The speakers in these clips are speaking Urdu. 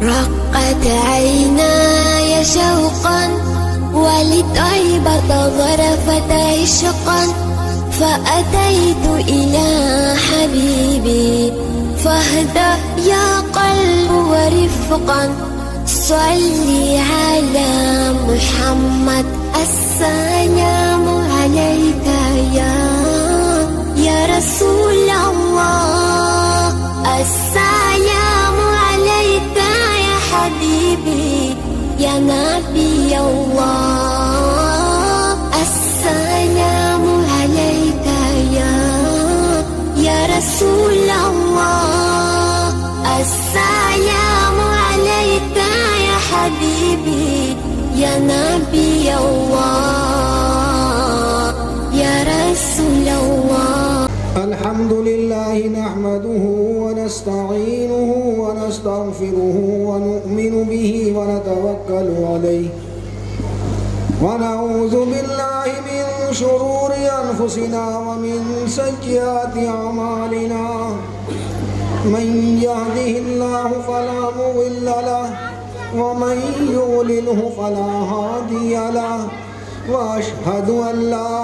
رقت عيناي شوقا ولطيبة ظرفت عشقا فأتيت إلى حبيبي فاهدأ يا قلب ورفقا صلي على محمد السلام عليك يا رسول الله السلام عليك يا حبيبي يا نبي الله السلام عليك يا رسول الله السلام عليك يا حبيبي يا نبي الله يا رسول الله. الحمد لله نحمده ونستعينه ونستغفره ونؤمن به ونتوكل عليه ونعوذ بالله من شرور أنفسنا ومن سيئات أعمالنا من يهده الله فلا مضل له ومن يضلله فلا هادي له وأشهد أن لا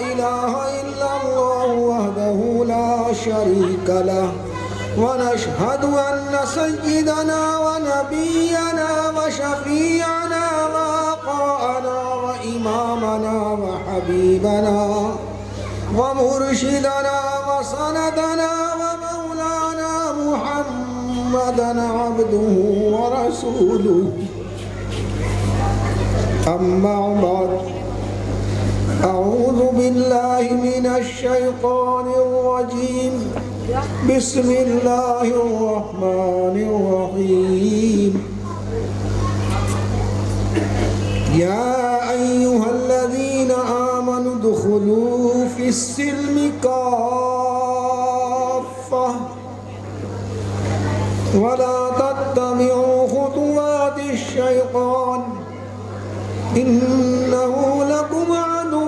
إله إلا الله وحده لا شريك له ونشهد أن سيدنا ونبينا وشفيعنا وقائدنا وإمامنا وحبيبنا ومرشدنا وسندنا ومولانا محمدا عبده ورسوله. أما بعد أعوذ بالله من الشيطان الرجيم بسم الله الرحمن الرحيم. يا أيها الذين آمنوا ادخلوا في السلم كافة ولا تتبعوا خطوات الشيطان إنه لكم عدو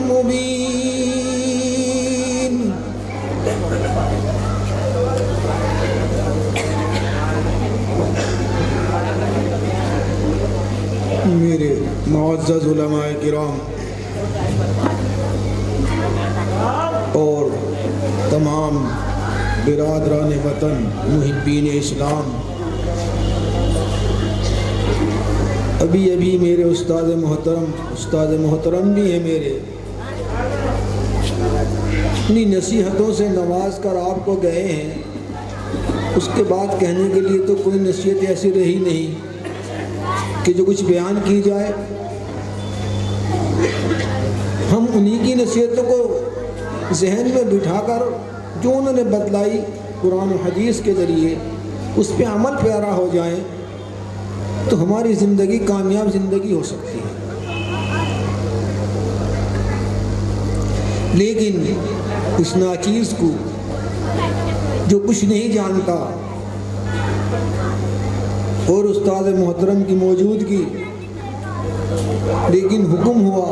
مبين. میرے معزز علماء کرام اور تمام برادران وطن محبین اسلام، ابھی میرے استاد محترم بھی ہیں میرے، اپنی نصیحتوں سے نواز کر آپ کو گئے ہیں. اس کے بعد کہنے کے لیے تو کوئی نصیحت ایسی رہی نہیں کہ جو کچھ بیان کی جائے. ہم انہی کی نصیحتوں کو ذہن میں بٹھا کر جو انہوں نے بتلائی قرآن و حدیث کے ذریعے اس پہ عمل پیرا ہو جائیں تو ہماری زندگی کامیاب زندگی ہو سکتی ہے. لیکن اس ناچیز کو جو کچھ نہیں جانتا اور استاد محترم کی موجودگی لیکن حکم ہوا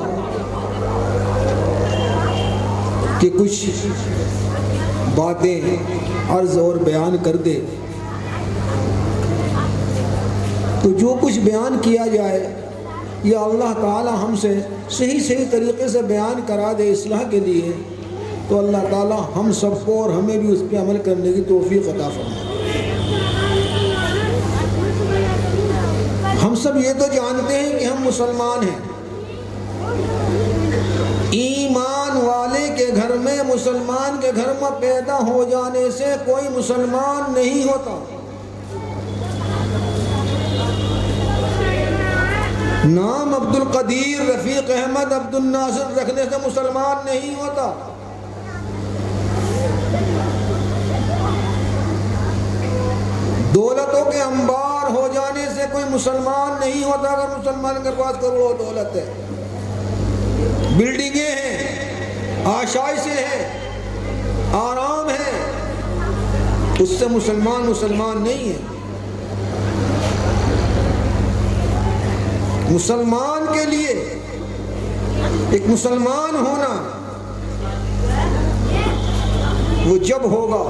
کہ کچھ باتیں عرض اور بیان کر دے، تو جو کچھ بیان کیا جائے یا اللہ تعالی ہم سے صحیح طریقے سے بیان کرا دے اصلاح کے لیے، تو اللہ تعالی ہم سب کو اور ہمیں بھی اس پہ عمل کرنے کی توفیق عطا فرمائے. ہم سب یہ تو جانتے ہیں کہ ہم مسلمان ہیں. ایمان والے کے گھر میں، مسلمان کے گھر میں پیدا ہو جانے سے کوئی مسلمان نہیں ہوتا. نام عبد القدیر، رفیق احمد، عبد الناصر رکھنے سے مسلمان نہیں ہوتا. دولتوں کے انبار ہو جانے سے کوئی مسلمان نہیں ہوتا. اگر مسلمان کے پاس کروڑوں دولت ہے، بلڈنگیں ہیں، آشائشیں ہیں، آرام ہے، اس سے مسلمان نہیں ہے. مسلمان کے لیے ایک مسلمان ہونا وہ جب ہوگا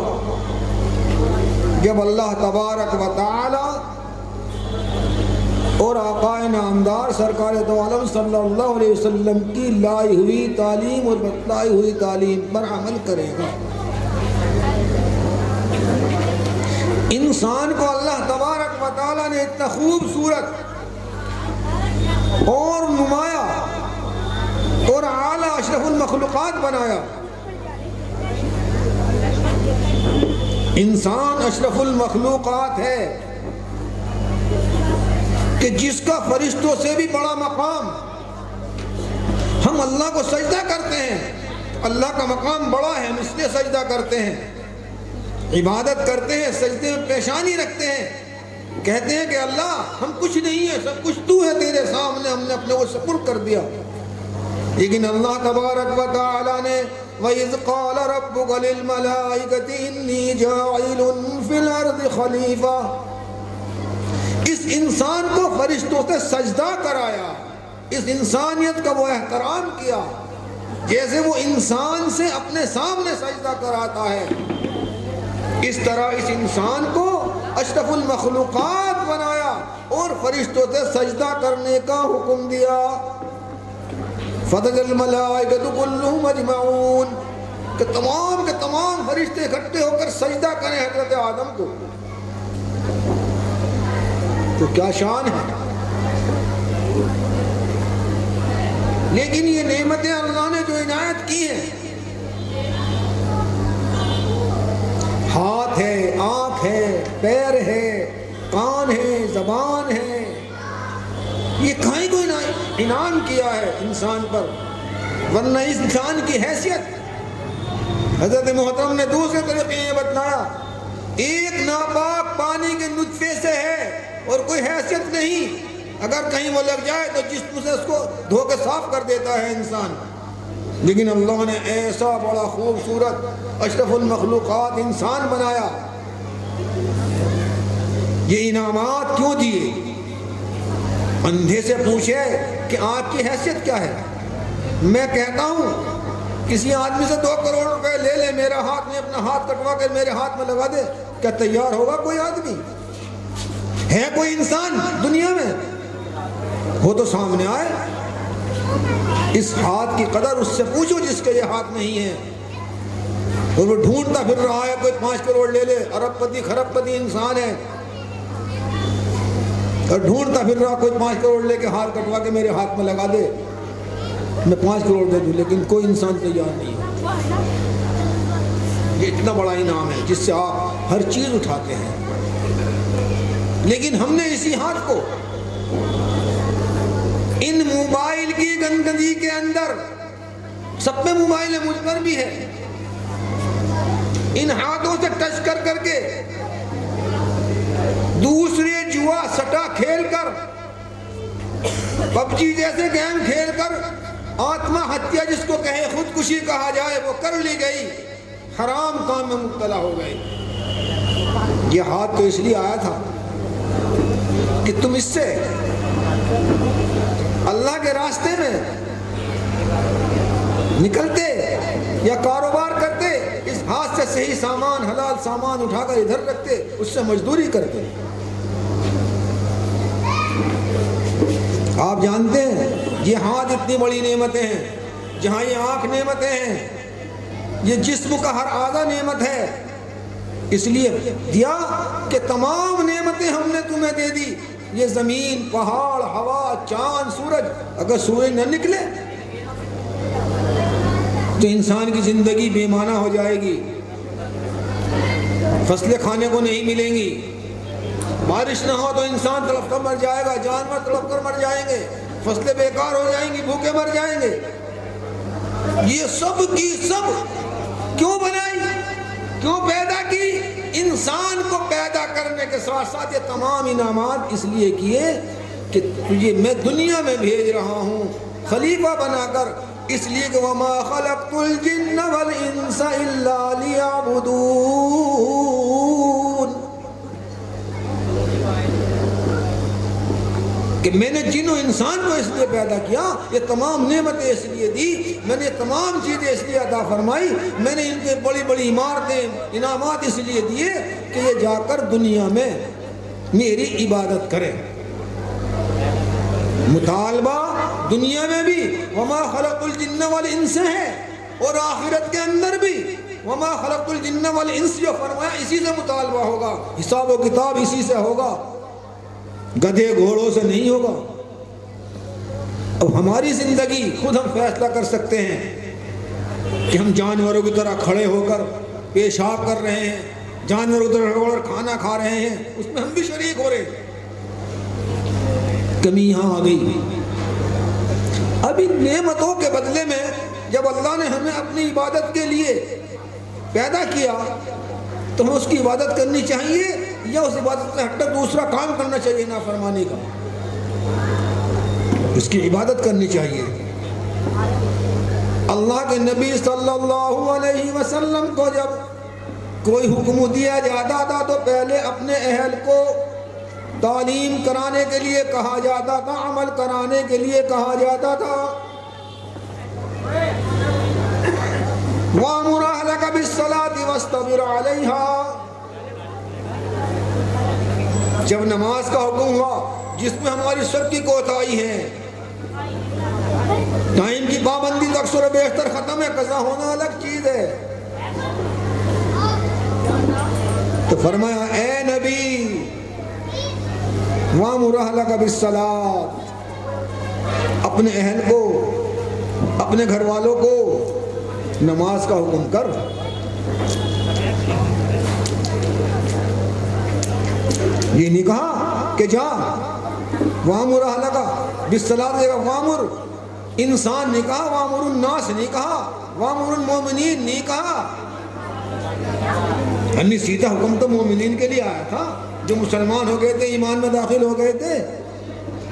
جب اللہ تبارک و تعالی اور آقا نامدار سرکار دو عالم صلی اللہ علیہ وسلم کی لائی ہوئی تعلیم اور بتلائی ہوئی تعلیم پر عمل کرے گا، انسان کو اللہ تبارک و تعالی نے اتنا خوبصورت اور نمایاں اور اعلیٰ اشرف المخلوقات بنایا. انسان اشرف المخلوقات ہے کہ جس کا فرشتوں سے بھی بڑا مقام. ہم اللہ کو سجدہ کرتے ہیں، اللہ کا مقام بڑا ہے، ہم اس لیے سجدہ کرتے ہیں، عبادت کرتے ہیں، سجدے میں پیشانی رکھتے ہیں، کہتے ہیں کہ اللہ ہم کچھ نہیں ہیں، سب کچھ تو ہے، تیرے سامنے ہم نے اپنے کو سپرد کر دیا. لیکن اللہ تبارک و تعالی نے وَإِذْ قَالَ رَبُّكَ لِلْمَلَائِكَةِ إِنِّي جَاعِلٌ فِي الْأَرْضِ خَلِيفَةً، اس انسان کو فرشتوں سے سجدہ کرایا، اس انسانیت کا وہ احترام کیا جیسے وہ انسان سے اپنے سامنے سجدہ کراتا ہے. اس طرح اس انسان کو اشرف المخلوقات بنایا اور فرشتوں سے سجدہ کرنے کا حکم دیا. فَسَجَدَ الْمَلَائِكَةُ كُلُّهُمْ أَجْمَعُونَ کہ تمام کے تمام فرشتے اکٹھے ہو کر سجدہ کریں حضرت آدم کو. تو کیا شان ہے. لیکن یہ نعمتیں اللہ نے جو عنایت کی ہیں، ہاتھ ہے، آنکھ ہے، پیر ہے، کان ہے، زبان ہے، یہ کہیں کو انعام کیا ہے انسان پر. ورنہ اس انسان کی حیثیت حضرت محترم نے دوسرے طریقے یہ بتلایا، ایک ناپاک پانی کے نطفے سے ہے اور کوئی حیثیت نہیں، اگر کہیں وہ لگ جائے تو جسم سے اس کو دھو کے صاف کر دیتا ہے انسان. لیکن اللہ نے ایسا بڑا خوبصورت اشرف المخلوقات انسان بنایا. یہ انعامات کیوں دیے؟ اندھے سے پوچھے کہ آنکھ کی حیثیت کیا ہے. میں کہتا ہوں کسی آدمی سے 2 کروڑ روپے لے لے، میرا ہاتھ میں اپنا ہاتھ کٹوا کر میرے ہاتھ میں لگا دے، کیا تیار ہوگا کوئی آدمی؟ ہے کوئی انسان دنیا میں؟ ہو تو سامنے آئے. اس ہاتھ کی قدر اس سے پوچھو جس کے یہ ہاتھ نہیں ہے اور وہ ڈھونڈتا پھر رہا ہے کوئی 5 کروڑ لے لے، ارب پتی خرب پتی انسان ہے اور ڈھونڈتا پھر رہا کوئی 5 کروڑ لے کے ہاتھ کٹوا کے میرے ہاتھ میں لگا دے، میں 5 کروڑ دے دوں. لیکن کوئی انسان تیار نہیں ہے. یہ اتنا بڑا انعام ہے جس سے آپ ہر چیز اٹھاتے ہیں. لیکن ہم نے اسی ہاتھ کو ان موبائل کی گندگی کے اندر، سب پہ موبائل ہے، مجھ پر بھی ہے، ان ہاتھوں سے ٹچ کر کر کے دوسرے جوا سٹا کھیل کر، پب جی جیسے گیم کھیل کر آتما ہتیا جس کو کہے، خودکشی کہا جائے، وہ کر لی گئی، حرام کام میں مبتلا ہو گئی. یہ ہاتھ تو اس لیے آیا تھا کہ تم اس سے اللہ کے راستے میں نکلتے یا کاروبار کرتے، اس ہاتھ سے صحیح سامان، حلال سامان اٹھا کر ادھر رکھتے، اس سے مزدوری کرتے. آپ جانتے ہیں یہ ہاتھ اتنی بڑی نعمتیں ہیں، جہاں یہ آنکھ نعمتیں ہیں، یہ جسم کا ہر اعضا نعمت ہے. اس لیے دیا کہ تمام نعمتیں ہم نے تمہیں دے دی. یہ زمین، پہاڑ، ہوا، چاند، سورج، اگر سورج نہ نکلے تو انسان کی زندگی بے معنی ہو جائے گی، فصلیں کھانے کو نہیں ملیں گی، بارش نہ ہو تو انسان تڑپ کر مر جائے گا، جانور تڑپ کر مر جائیں گے، فصلیں بیکار ہو جائیں گی، بھوکے مر جائیں گے. یہ سب کی سب کیوں بنائی، کیوں پیدا کی؟ انسان کو پیدا کرنے کے ساتھ ساتھ یہ تمام انعامات اس لیے کیے کہ تجھے میں دنیا میں بھیج رہا ہوں خلیفہ بنا کر، اس لیے کہ وَمَا خَلَقْتُ الْجِنَّ وَالْإِنسَ إِلَّا لِيَعْبُدُونَ کہ میں نے جن و انسان کو اس لیے پیدا کیا، یہ تمام نعمتیں اس لیے دی، میں نے تمام چیزیں اس لیے عطا فرمائی، میں نے ان کے بڑی بڑی عمارتیں انعامات اس لیے دیے کہ یہ جا کر دنیا میں میری عبادت کریں۔ مطالبہ دنیا میں بھی وما خلق الجن والانس ہے، اور آخرت کے اندر بھی وما خلق الجن والانس، جو فرمایا اسی سے مطالبہ ہوگا، حساب و کتاب اسی سے ہوگا، گدھے گھوڑوں سے نہیں ہوگا۔ اب ہماری زندگی خود ہم فیصلہ کر سکتے ہیں کہ ہم جانوروں کی طرح کھڑے ہو کر پیشاب کر رہے ہیں، جانوروں کی طرح کھڑے ہو کر کھانا کھا رہے ہیں، اس میں ہم بھی شریک ہو رہے ہیں۔ کمی یہاں آ گئی۔ اب ان نعمتوں کے بدلے میں جب اللہ نے ہمیں اپنی عبادت کے لیے پیدا کیا تو ہمیں اس کی عبادت کرنی چاہیے یا اس عبادت سے ہٹ کر دوسرا کام کرنا چاہیے نافرمانی کا؟ اس کی عبادت کرنی چاہیے۔ اللہ کے نبی صلی اللہ علیہ وسلم کو جب کوئی حکم دیا جاتا تھا تو پہلے اپنے اہل کو تعلیم کرانے کے لیے کہا جاتا تھا، عمل کرانے کے لیے کہا جاتا تھا۔ وَأْمُرْ أَهْلَكَ بِالصَّلَاةِ وَاسْتَبِرْ عَلَيْهَا۔ جب نماز کا حکم ہوا جس میں ہماری سب کی کوتاہی ہے، ٹائم کی پابندی تو اکثر و بیشتر ختم ہے، قضا ہونا الگ چیز ہے، تو فرمایا اے نبی وَأْمُرْ أَهْلَكَ بِالصَّلَاةِ، اپنے اہل کو، اپنے گھر والوں کو نماز کا حکم کر۔ یہ نہیں کہا کہ جا وَأْمُرْ أَهْلَكَ بِالصَّلَاةِ، وَأْمُرْ انسان نہیں کہا، وَأْمُرُ النَّاسِ نہیں کہا، وَأْمُرُ الْمُؤْمِنِينَ نہیں کہا۔ یعنی سیدھا حکم تو مومنین کے لیے آیا تھا جو مسلمان ہو گئے تھے، ایمان میں داخل ہو گئے تھے،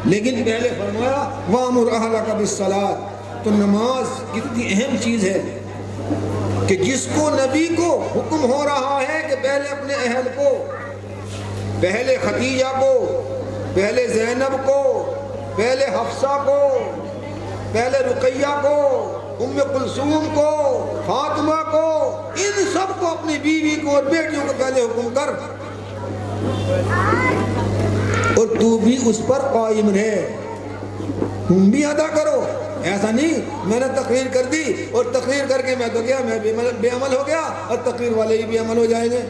لیکن پہلے فرمایا وَأْمُرْ أَهْلَكَ بِالصَّلَاةِ۔ تو نماز کتنی اہم چیز ہے کہ جس کو نبی کو حکم ہو رہا ہے کہ پہلے اپنے اہل کو، پہلے خدیجہ کو، پہلے زینب کو، پہلے حفصہ کو، پہلے رقیہ کو، ام کلثوم کو، فاطمہ کو، ان سب کو، اپنی بیوی کو اور بیٹیوں کو پہلے حکم کر، اور تو بھی اس پر قائم رہے، تم بھی ادا کرو۔ ایسا نہیں میں نے تقریر کر دی اور تقریر کر کے میں تو گیا، میں بے عمل ہو گیا اور تقریر والے ہی بے عمل ہو جائیں گے۔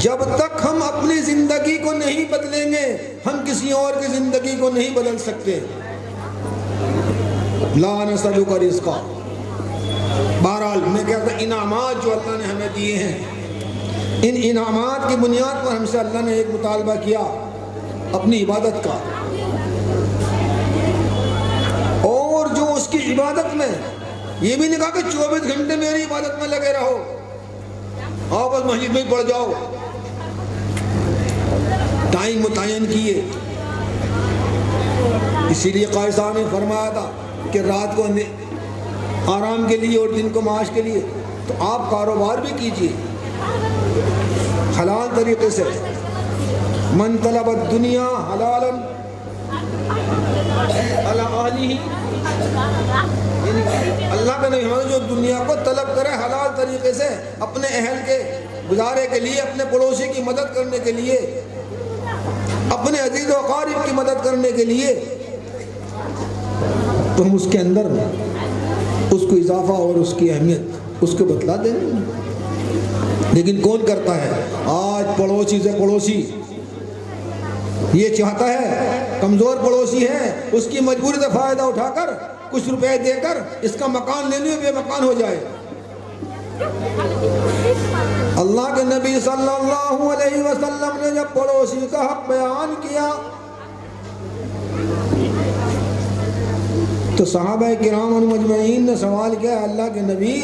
جب تک ہم اپنی زندگی کو نہیں بدلیں گے ہم کسی اور کی زندگی کو نہیں بدل سکتے۔ لا نسألک رزقا، بہرحال میں کہتا ہوں انعامات جو اللہ نے ہمیں دیے ہیں، ان انعامات کی بنیاد پر ہم سے اللہ نے ایک مطالبہ کیا اپنی عبادت کا، اور جو اس کی عبادت میں یہ بھی نہیں کہا کہ 24 گھنٹے میری عبادت میں لگے رہو، آؤ بس مسجد میں پڑھ جاؤ، ٹائم متعین کیے۔ اسی لیے قائد صاحب نے فرمایا تھا کہ رات کو آرام کے لیے اور دن کو معاش کے لیے، تو آپ کاروبار بھی کیجئے حلال طریقے سے۔ من طلب الدنیا حلالا علی اہلہ، اللہ کا نہیں ہمیں جو دنیا کو طلب کرے حلال طریقے سے اپنے اہل کے گزارے کے لیے، اپنے پڑوسی کی مدد کرنے کے لیے، اپنے عزیز و اقارب کی مدد کرنے کے لیے، تو ہم اس کے اندر اس کو اضافہ اور اس کی اہمیت اس کو بتلا دیں۔ لیکن کون کرتا ہے؟ آج پڑوسی سے پڑوسی یہ چاہتا ہے، کمزور پڑوسی ہے، اس کی مجبوری سے فائدہ اٹھا کر کچھ روپے دے کر اس کا مکان لینے میں بے مکان ہو جائے۔ اللہ کے نبی صلی اللہ علیہ وسلم نے جب پڑوسی کا حق بیان کیا تو صحابہ کرام اور مجمعین نے سوال کیا، اللہ کے نبی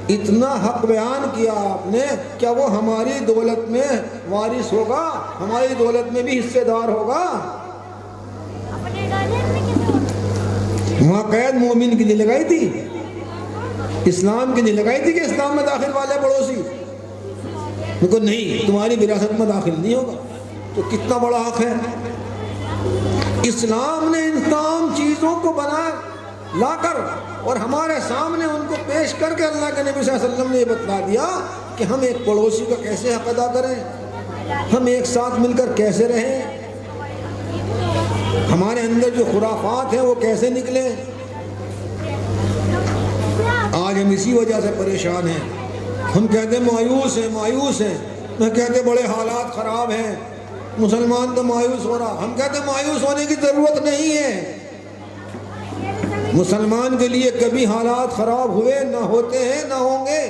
اتنا حق بیان کیا آپ نے، کیا وہ ہماری دولت میں وارث ہوگا، ہماری دولت میں بھی حصے دار ہوگا؟ وہاں قید مومن کی نہیں لگائی تھی، اسلام کی نہیں لگائی تھی کہ اسلام میں داخل والے پڑوسی نہیں، تمہاری وراثت میں داخل نہیں ہوگا۔ تو کتنا بڑا حق ہے اسلام نے ان تمام چیزوں کو بنا لا کر اور ہمارے سامنے ان کو پیش کر کے اللہ کے نبی صلی اللہ علیہ وسلم نے یہ بتلا دیا کہ ہم ایک پڑوسی کا کیسے حق ادا کریں، ہم ایک ساتھ مل کر کیسے رہیں، ہمارے اندر جو خرافات ہیں وہ کیسے نکلیں۔ آج ہم اسی وجہ سے پریشان ہیں، ہم کہتے ہیں مایوس ہیں، میں کہتے ہیں بڑے حالات خراب ہیں، مسلمان تو مایوس ہو رہا، ہم کہتے ہیں مایوس ہونے کی ضرورت نہیں ہے۔ مسلمان کے لیے کبھی حالات خراب ہوئے نہ ہوتے ہیں نہ ہوں گے۔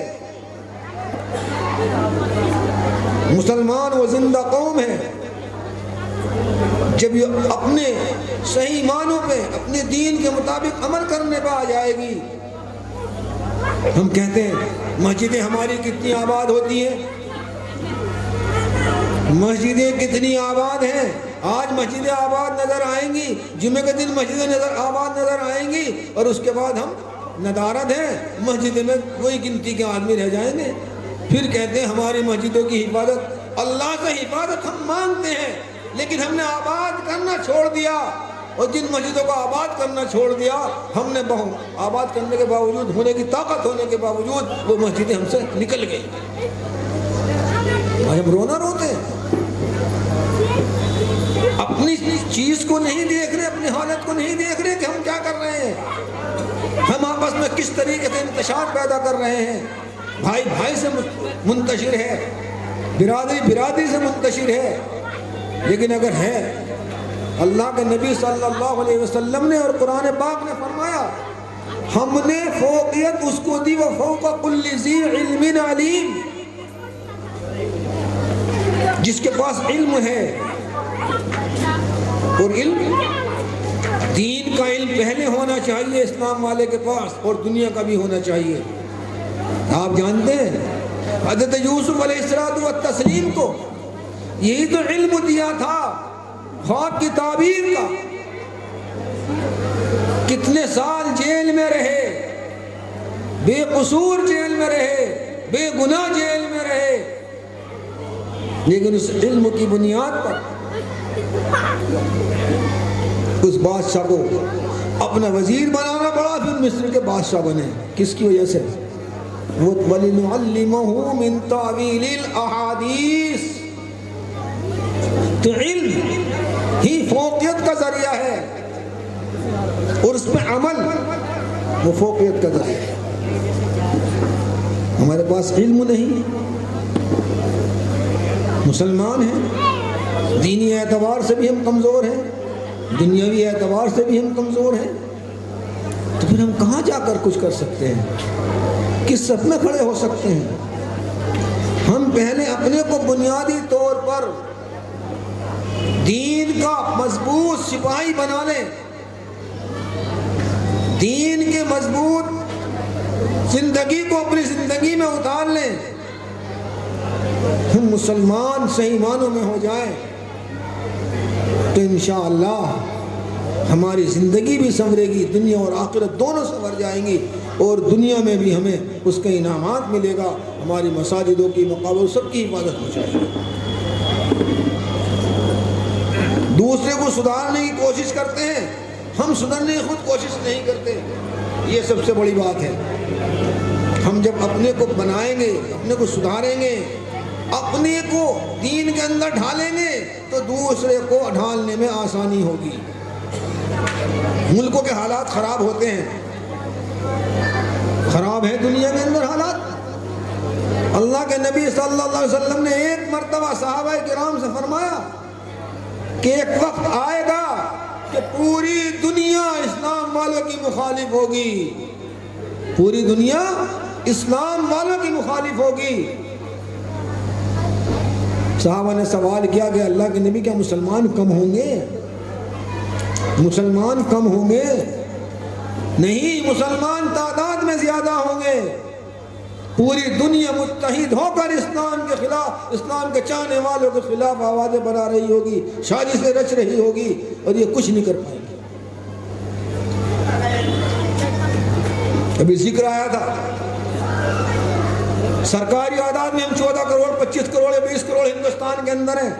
مسلمان وہ زندہ قوم ہے جب یہ اپنے صحیح معنوں پہ اپنے دین کے مطابق عمل کرنے پہ آ جائے گی۔ ہم کہتے ہیں مسجدیں ہماری کتنی آباد ہوتی ہیں، مسجدیں کتنی آباد ہیں، آج مسجدیں آباد نظر آئیں گی، جمعے کے دن مسجدیں آباد نظر آئیں گی، اور اس کے بعد ہم ندارت ہیں، مسجد میں وہی گنتی کے آدمی رہ جائیں گے۔ پھر کہتے ہیں ہماری مسجدوں کی حفاظت، اللہ سے حفاظت ہم مانگتے ہیں، لیکن ہم نے آباد کرنا چھوڑ دیا، اور جن مسجدوں کو آباد کرنا چھوڑ دیا ہم نے آباد کرنے کے باوجود، ہونے کی طاقت ہونے کے باوجود وہ مسجدیں ہم سے نکل گئی۔ آج ہم رونا روتے ہیں، اپنی چیز کو نہیں دیکھ رہے، اپنی حالت کو نہیں دیکھ رہے کہ ہم کیا کر رہے ہیں، ہم آپس میں کس طریقے سے انتشار پیدا کر رہے ہیں، بھائی بھائی سے منتشر ہے، برادری برادری سے منتشر ہے۔ لیکن اگر ہے، اللہ کے نبی صلی اللہ علیہ وسلم نے اور قرآن پاک نے فرمایا ہم نے فوقیت اس کو دی وفوق کل ذی علم علیم، جس کے پاس علم ہے، اور علم دین کا علم پہلے ہونا چاہیے اسلام والے کے پاس، اور دنیا کا بھی ہونا چاہیے۔ آپ جانتے ہیں حضرت یوسف علیہ السلام کو یہی تو علم دیا تھا خواب کی تعبیر کا، کتنے سال جیل میں رہے، بے قصور جیل میں رہے، بے گناہ جیل میں رہے، لیکن اس علم کی بنیاد پر اس بادشاہ کو اپنا وزیر بنانا پڑا، پھر مصر کے بادشاہ بنے۔ کس کی وجہ سے؟ وَلِنُعَلِّمَهُ مِن تَعْوِيلِ الْأَحَادِيثِ، تو علم ہی فوقیت کا ذریعہ ہے، اور اس میں عمل وہ فوقیت کا ذریعہ ہے۔ ہمارے پاس علم نہیں، مسلمان ہیں، دینی اعتبار سے بھی ہم کمزور ہیں، دنیاوی اعتبار سے بھی ہم کمزور ہیں، تو پھر ہم کہاں جا کر کچھ کر سکتے ہیں، کس صف میں کھڑے ہو سکتے ہیں؟ ہم پہلے اپنے کو بنیادی طور پر دین کا مضبوط سپاہی بنا لیں، دین کے مضبوط زندگی کو اپنی زندگی میں اتار لیں، ہم مسلمان صحیح معنوں میں ہو جائیں تو انشاءاللہ ہماری زندگی بھی سنورے گی، دنیا اور آخرت دونوں سنور جائیں گی، اور دنیا میں بھی ہمیں اس کے انعامات ملے گا، ہماری مساجدوں کی مقابر سب کی حفاظت ہو جائے گی۔ دوسرے کو سدھارنے کی کوشش کرتے ہیں، ہم سدھرنے کی خود کوشش نہیں کرتے، یہ سب سے بڑی بات ہے۔ ہم جب اپنے کو بنائیں گے، اپنے کو سدھاریں گے، اپنے کو دین کے اندر ڈھالیں گے، تو دوسرے کو ڈھالنے میں آسانی ہوگی۔ ملکوں کے حالات خراب ہوتے ہیں، خراب ہے دنیا کے اندر حالات۔ اللہ کے نبی صلی اللہ علیہ وسلم نے ایک مرتبہ صحابہ کرام سے فرمایا کہ ایک وقت آئے گا کہ پوری دنیا اسلام والوں کی مخالف ہوگی، پوری دنیا اسلام والوں کی مخالف ہوگی۔ صحابہ نے سوال کیا کہ اللہ کے نبی کیا مسلمان کم ہوں گے؟ مسلمان کم ہوں گے؟ نہیں، مسلمان تعداد میں زیادہ ہوں گے۔ پوری دنیا متحد ہو کر اسلام کے خلاف، اسلام کے چاہنے والوں کے خلاف آوازیں بنا رہی ہوگی، سازشیں رچ رہی ہوگی، اور یہ کچھ نہیں کر پائے گی۔ ابھی ذکر آیا تھا سرکاری اعداد میں ہم 14 کروڑ 25 کروڑ 20 کروڑ ہندوستان کے اندر ہیں،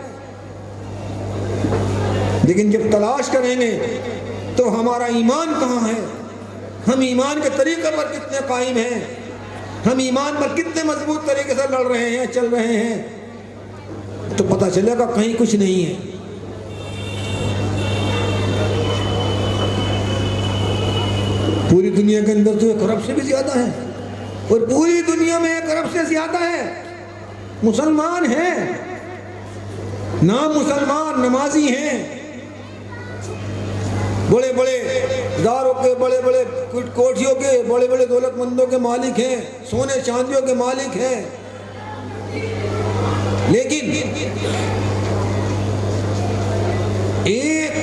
لیکن جب تلاش کریں گے تو ہمارا ایمان کہاں ہے، ہم ایمان کے طریقے پر کتنے قائم ہیں، ہم ایمان پر کتنے مضبوط طریقے سے لڑ رہے ہیں، چل رہے ہیں، تو پتہ چلے گا کہیں کچھ نہیں ہے۔ پوری دنیا کے اندر تو ایک ارب سے بھی زیادہ ہے، اور پوری دنیا میں ایک ارب سے زیادہ ہے مسلمان ہیں، نام مسلمان نمازی ہیں، بڑے بڑے داروں کے، بڑے بڑے کوٹھیوں کے، بڑے بڑے دولت مندوں کے مالک ہیں، سونے چاندیوں کے مالک ہیں، لیکن ایک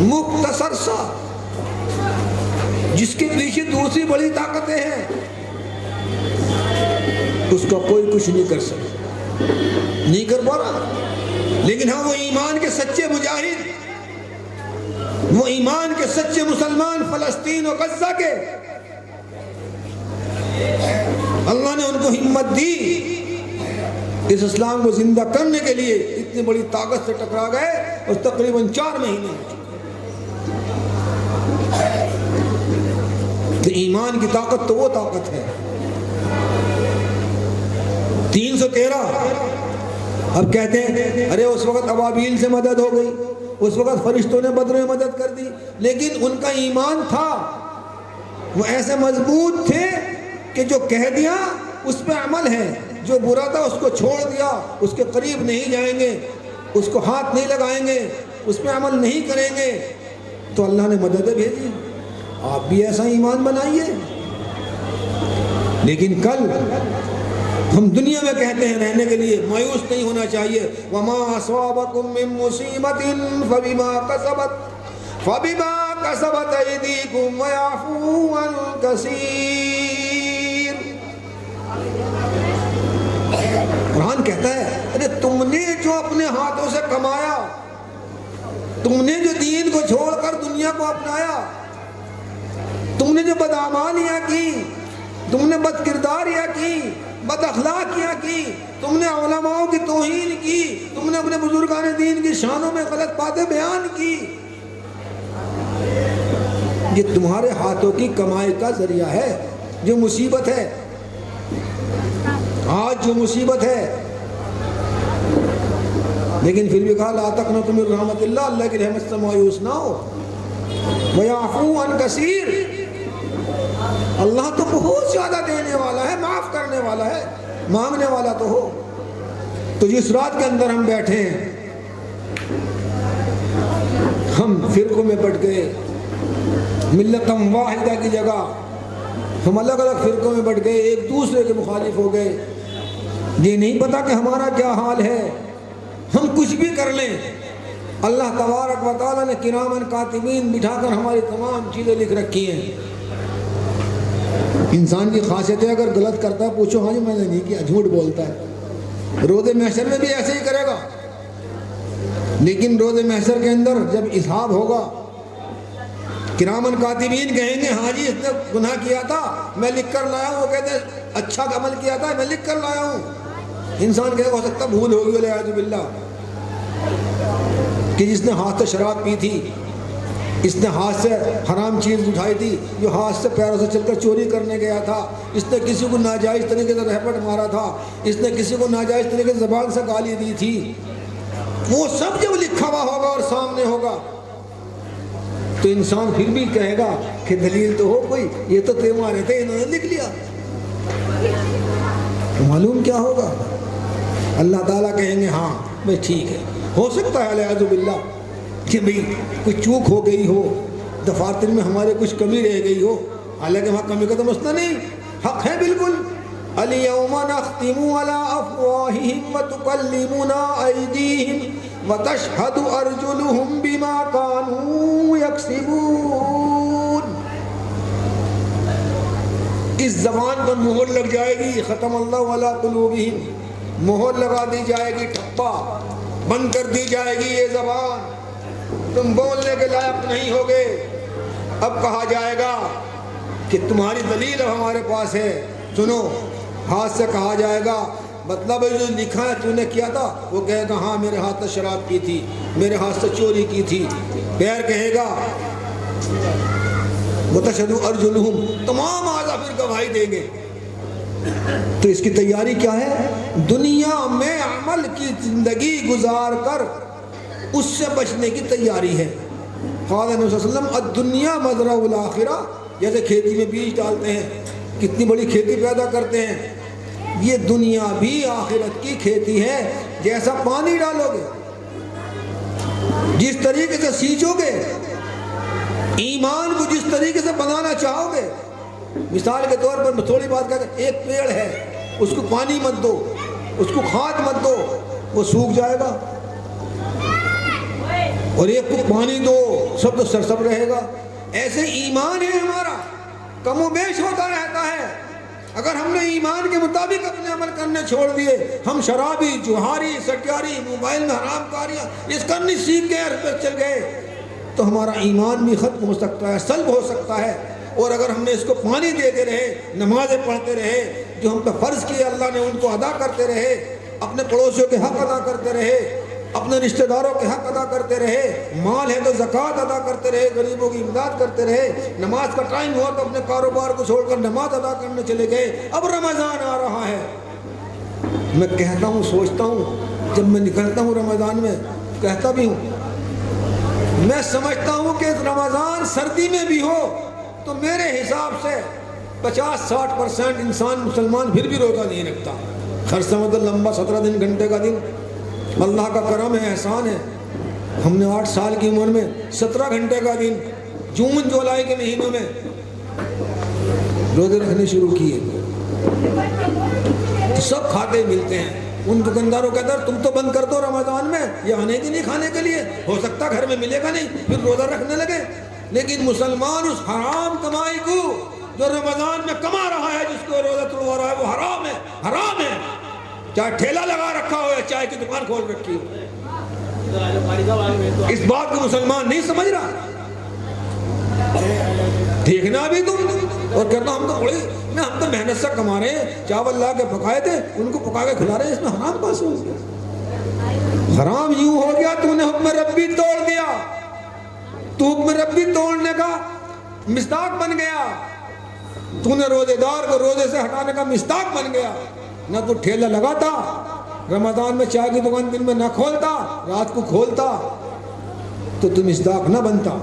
مختصر سا جس کے پیچھے دوسری بڑی طاقتیں ہیں، اس کا کوئی کچھ نہیں کر سکتا، نہیں کر پا رہا۔ لیکن ہاں وہ ایمان کے سچے مجاہد، وہ ایمان کے سچے مسلمان فلسطین و غزہ کے، اللہ نے ان کو ہمت دی، اس اسلام کو زندہ کرنے کے لیے اتنی بڑی طاقت سے ٹکرا گئے، اور تقریباً 4 مہینے تو ایمان کی طاقت تو وہ طاقت ہے۔ 313 اب کہتے ہیں ارے اس وقت ابابیل سے مدد ہو گئی، اس وقت فرشتوں نے بدر میں مدد کر دی، لیکن ان کا ایمان تھا، وہ ایسے مضبوط تھے کہ جو کہہ دیا اس پہ عمل ہے، جو برا تھا اس کو چھوڑ دیا، اس کے قریب نہیں جائیں گے، اس کو ہاتھ نہیں لگائیں گے، اس پہ عمل نہیں کریں گے، تو اللہ نے مدد بھیجی۔ آپ بھی ایسا ایمان بنائیے۔ لیکن کل ہم دنیا میں کہتے ہیں رہنے کے لیے مایوس نہیں ہونا چاہیے، وَمَا أَصَابَكُم مِّن مُّصِيبَةٍ فَبِمَا كَسَبَتْ أَيْدِيكُمْ وَيَعْفُو عَن كَثِيرٍ۔ قرآن کہتا ہے ارے تم نے جو اپنے ہاتھوں سے کمایا، تم نے جو دین کو چھوڑ کر دنیا کو اپنایا، تم نے جو بدعمالیاں کی، تم نے بد کرداریاں کی، بد اخلاقیاں کی، تم نے علماء کی توہین کی، تم نے اپنے بزرگان دین کی شانوں میں غلط باتیں بیان کی، یہ تمہارے ہاتھوں کی کمائی کا ذریعہ ہے۔ جو مصیبت ہے آج، جو مصیبت ہے، لیکن پھر بھی کہا لا تقنطوا من رحمت اللہ، اللہ کی رحمت سے مایوس نہ ہو۔ وَيَعْفُو عَن كَثِيرٍ، اللہ تو بہت زیادہ دینے والا ہے، معاف کرنے والا ہے، مانگنے والا تو ہو۔ تو جس رات کے اندر ہم بیٹھے ہیں، ہم فرقوں میں بٹ گئے، ملتم واحدہ کی جگہ ہم الگ الگ فرقوں میں بٹ گئے، ایک دوسرے کے مخالف ہو گئے، یہ نہیں پتا کہ ہمارا کیا حال ہے۔ ہم کچھ بھی کر لیں، اللہ تبارک و تعالیٰ نے کرامن کاتبین بٹھا کر ہماری تمام چیزیں لکھ رکھی ہیں۔ انسان کی خاصیت ہے اگر غلط کرتا ہے پوچھو ہاں جی میں نے نہیں کیا، جھوٹ بولتا ہے، روز محشر میں بھی ایسے ہی کرے گا، لیکن روز محشر کے اندر جب حساب ہوگا کرامن کاتبین کہیں گے ہاں جی اس نے گناہ کیا تھا میں لکھ کر لایا ہوں، وہ کہتے ہیں اچھا عمل کیا تھا میں لکھ کر لایا ہوں۔ انسان کہے ہو سکتا بھول ہوگی والعیاذ باللہ، کہ جس نے ہاتھ سے شراب پی تھی، اس نے ہاتھ سے حرام چیز اٹھائی تھی، جو ہاتھ سے پیروں سے چل کر چوری کرنے گیا تھا، اس نے کسی کو ناجائز طریقے سے رہپٹ مارا تھا، اس نے کسی کو ناجائز طریقے سے زبان سے گالی دی تھی، وہ سب جب لکھا ہوا ہوگا اور سامنے ہوگا تو انسان پھر بھی کہے گا کہ دلیل تو ہو کوئی، یہ تو تیمارے تھے انہوں نے لکھ لیا، تو معلوم کیا ہوگا؟ اللہ تعالیٰ کہیں گے ہاں بھائی ٹھیک ہے، ہو سکتا ہے والعیاذ باللہ کہ بھئی کچھ چوک ہو گئی ہو، دفاتر میں ہمارے کچھ کمی رہ گئی ہو، حالانکہ وہاں کمی کا تو مسئلہ نہیں، حق ہے بالکل۔ اليوم نختم على افواههم وتكلمنا ايديهم وتشهد ارجلهم بما كانوا يكسبون۔ اس زبان پر مہر لگ جائے گی، ختم اللہ علی قلوبہم، مہر لگا دی جائے گی، ٹھپا بند کر دی جائے گی، یہ زبان تم بولنے کے لائق نہیں ہوگے۔ اب کہا جائے گا کہ تمہاری دلیل اب ہمارے پاس ہے، سنو، ہاتھ سے کہا جائے گا مطلب ہے جو لکھا ہے تو نے کیا تھا، وہ کہے گا ہاں میرے ہاتھ سے شراب پی تھی، میرے ہاتھ سے چوری کی تھی، پیر کہے گا وتشہد ارجلہم، تمام اعضاء پھر گواہی دیں گے۔ تو اس کی تیاری کیا ہے؟ دنیا میں عمل کی زندگی گزار کر اس سے بچنے کی تیاری ہے۔ قال نبی صلی اللہ علیہ وسلم الدنیا مزرع الآخرہ، جیسے کھیتی میں بیج ڈالتے ہیں، کتنی بڑی کھیتی پیدا کرتے ہیں، یہ دنیا بھی آخرت کی کھیتی ہے۔ جیسا پانی ڈالو گے، جس طریقے سے سینچو گے، ایمان کو جس طریقے سے بنانا چاہو گے، مثال کے طور پر تھوڑی بات کہتے ہیں، ایک پیڑ ہے، اس کو پانی مت دو، اس کو کھاد مت دو، وہ سوکھ جائے گا، اور ایک کو پانی دو، سب تو سرسب رہے گا۔ ایسے ایمان ہے ہمارا، کم و بیش ہوتا رہتا ہے۔ اگر ہم نے ایمان کے مطابق اپنے عمل کرنے چھوڑ دیے، ہم شرابی، جوہاری، سٹیاری، موبائل میں حرام کاریاں اس کرنی سیکھ گئے، اس پر چل گئے، تو ہمارا ایمان بھی ختم ہو سکتا ہے، سلب ہو سکتا ہے۔ اور اگر ہم نے اس کو پانی دیتے رہے، نمازیں پڑھتے رہے، جو ہم پہ فرض کیے اللہ نے ان کو ادا کرتے رہے، اپنے پڑوسیوں کے حق ادا کرتے رہے، اپنے رشتہ داروں کے حق ادا کرتے رہے، مال ہے تو زکوٰۃ ادا کرتے رہے، غریبوں کی امداد کرتے رہے، نماز کا ٹائم ہوا تو اپنے کاروبار کو چھوڑ کر نماز ادا کرنے چلے گئے، اب رمضان آ رہا ہے۔ میں کہتا ہوں، سوچتا ہوں، جب میں نکلتا ہوں رمضان میں، کہتا بھی ہوں، میں سمجھتا ہوں کہ رمضان سردی میں بھی ہو تو میرے حساب سے 50-60% انسان مسلمان پھر بھی روزہ نہیں رکھتا۔ خرچہ مطلب لمبا 17 دن، گھنٹے کا دن، اللہ کا کرم ہے، احسان ہے۔ ہم نے 8 سال کی عمر میں 17 گھنٹے کا دن جون جولائی کے مہینوں میں روزے رکھنے شروع کیے، تو سب کھاتے ملتے ہیں۔ ان دکانداروں کہتا ہے تم تو بند کر دو رمضان میں، یہ آنے کی نہیں کھانے کے لیے، ہو سکتا گھر میں ملے گا نہیں، پھر روزہ رکھنے لگے۔ لیکن مسلمان اس حرام کمائی کو جو رمضان میں کما رہا ہے، جس کو روزہ توڑوا رہا ہے، وہ حرام ہے، حرام ہے، چاہے ٹھیلا لگا رکھا ہو یا چائے کی دکان کھول رکھی ہو۔ اس بات کو مسلمان نہیں سمجھ رہا، دیکھنا بھی تم، اور کہتا ہم تو بڑے ہم تو محنت سے کما رہے ہیں، چاول لا کے پکائے تھے، ان کو پکا کے کھلا رہے ہیں، اس میں حرام کہاں سے ہو گیا؟ حرام یوں ہو گیا تو نے حکم ربی توڑ دیا، تو حکم ربی توڑنے کا مصداق بن گیا، تو نے روزے دار کو روزے سے ہٹانے کا مصداق بن گیا۔ نہ تو ٹھیلا لگاتا رمضان میں، چائے کی دکان دن میں نہ کھولتا، رات کو کھولتا، تو تم مصداق نہ بنتا۔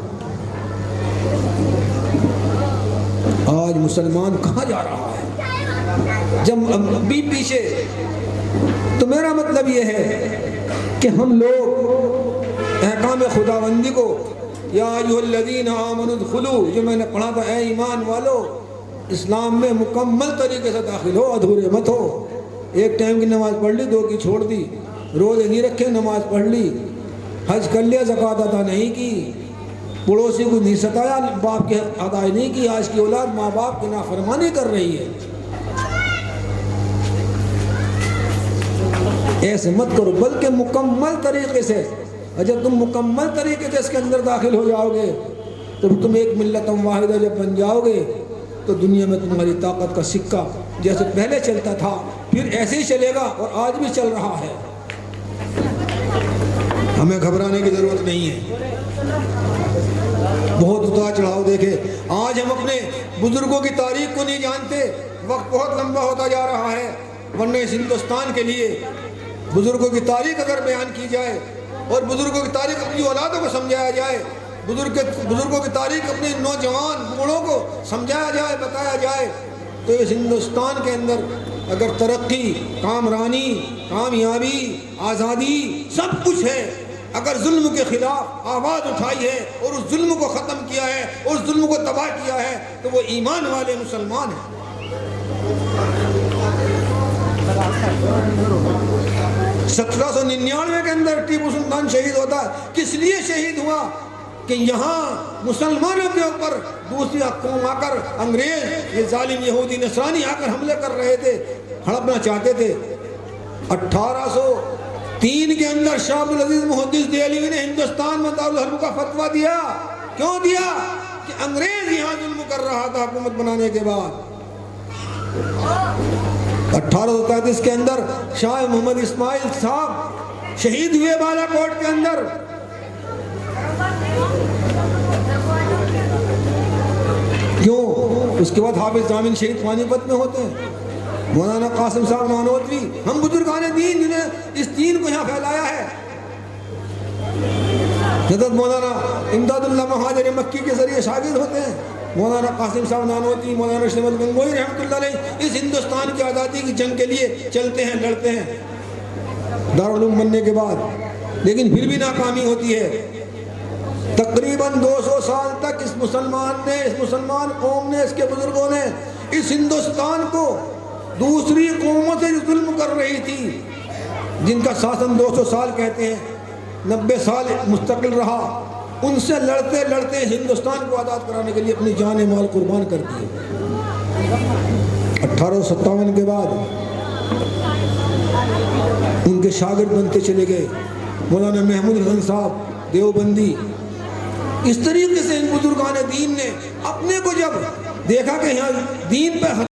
آج مسلمان کہاں جا رہا ہے؟ جب بھی پیچھے، تو میرا مطلب یہ ہے کہ ہم لوگ احکام خداوندی کو، یا ایھا الذین آمنوا ادخلوا، جو میں نے پڑھا تھا، اے ایمان والو اسلام میں مکمل طریقے سے داخل ہو، ادھورے مت ہو۔ ایک ٹائم کی نماز پڑھ لی، 2 کی چھوڑ دی، روزے نہیں رکھے، نماز پڑھ لی، حج کر لیا، زکوٰۃ ادا نہیں کی، پڑوسی کو نہیں ستایا، باپ کے ادا نہیں کی۔ آج کی اولاد ماں باپ کی نافرمانی کر رہی ہے۔ ایسے مت کرو، بلکہ مکمل طریقے سے، اور جب تم مکمل طریقے سے اس کے اندر داخل ہو جاؤ گے، تو تم ایک ملت واحدہ جب بن جاؤ گے، تو دنیا میں تمہاری طاقت کا سکہ جیسے پہلے چلتا تھا پھر ایسے ہی چلے گا، اور آج بھی چل رہا ہے۔ ہمیں گھبرانے کی ضرورت نہیں ہے۔ بہت اتار چڑھاؤ دیکھے، آج ہم اپنے بزرگوں کی تاریخ کو نہیں جانتے، وقت بہت لمبا ہوتا جا رہا ہے، ورنہ اس ہندوستان کے لیے بزرگوں کی تاریخ اگر بیان کی جائے، اور بزرگوں کی تاریخ اپنی اولادوں کو سمجھایا جائے، بزرگوں کی تاریخ اپنے نوجوان بوڑھوں کو سمجھایا جائے، بتایا جائے، تو اس ہندوستان کے اندر اگر ترقی، کامرانی، کامیابی، آزادی سب کچھ ہے، اگر ظلم کے خلاف آواز اٹھائی ہے اور اس ظلم کو ختم کیا ہے اور اس ظلم کو تباہ کیا ہے، تو وہ ایمان والے مسلمان ہیں۔ 1799 کے اندر ٹیپو سلطان شہید ہوتا ہے، کس لیے شہید ہوا؟ کہ یہاں مسلمانوں کے اوپر دوسری قوم آ کر، انگریز، یہ ظالم یہودی نصرانی آ کر حملے کر رہے تھے، ہڑپنا چاہتے تھے۔ 1803 کے اندر شاہ عبدالعزیز محدث دہلوی نے ہندوستان میں دارالحرب کا فتویٰ دیا۔ کیوں دیا؟ کہ انگریز یہاں ظلم کر رہا تھا حکومت بنانے کے بعد۔ 1833 کے اندر شاہ محمد اسماعیل صاحب شہید ہوئے بالا کوٹ کے اندر. کیوں؟ اس کے بعد حافظ ضامن شہید پانی پت میں ہوتے ہیں. مولانا قاسم صاحب نانوتوی، ہم بزرگان دین جنہیں اس دین کو یہاں پھیلایا ہے. حضرت مولانا امداد اللہ مہاجر مکی کے ذریعے شاگرد ہوتے ہیں. مولانا قاسم صاحب نانوتوی، مولانا شمد گنگوئی رحمۃ اللہ علیہ اس ہندوستان کی آزادی کی جنگ کے لیے چلتے ہیں، لڑتے ہیں دارالعلوم بننے کے بعد، لیکن پھر بھی ناکامی ہوتی ہے. تقریباً 200 سال تک اس مسلمان قوم نے، اس کے بزرگوں نے اس ہندوستان کو دوسری قوموں سے ظلم کر رہی تھی، جن کا شاسن 200 سال کہتے ہیں، 90 سال مستقل رہا. ان سے لڑتے لڑتے ہندوستان کو آزاد کرانے کے لیے اپنی جان مال قربان کر دیے. 1857 کے بعد ان کے شاگرد بنتے چلے گئے. مولانا محمود حسن صاحب دیوبندی. اس طریقے سے ان بزرگان دین نے اپنے کو جب دیکھا کہ یہاں دین پہ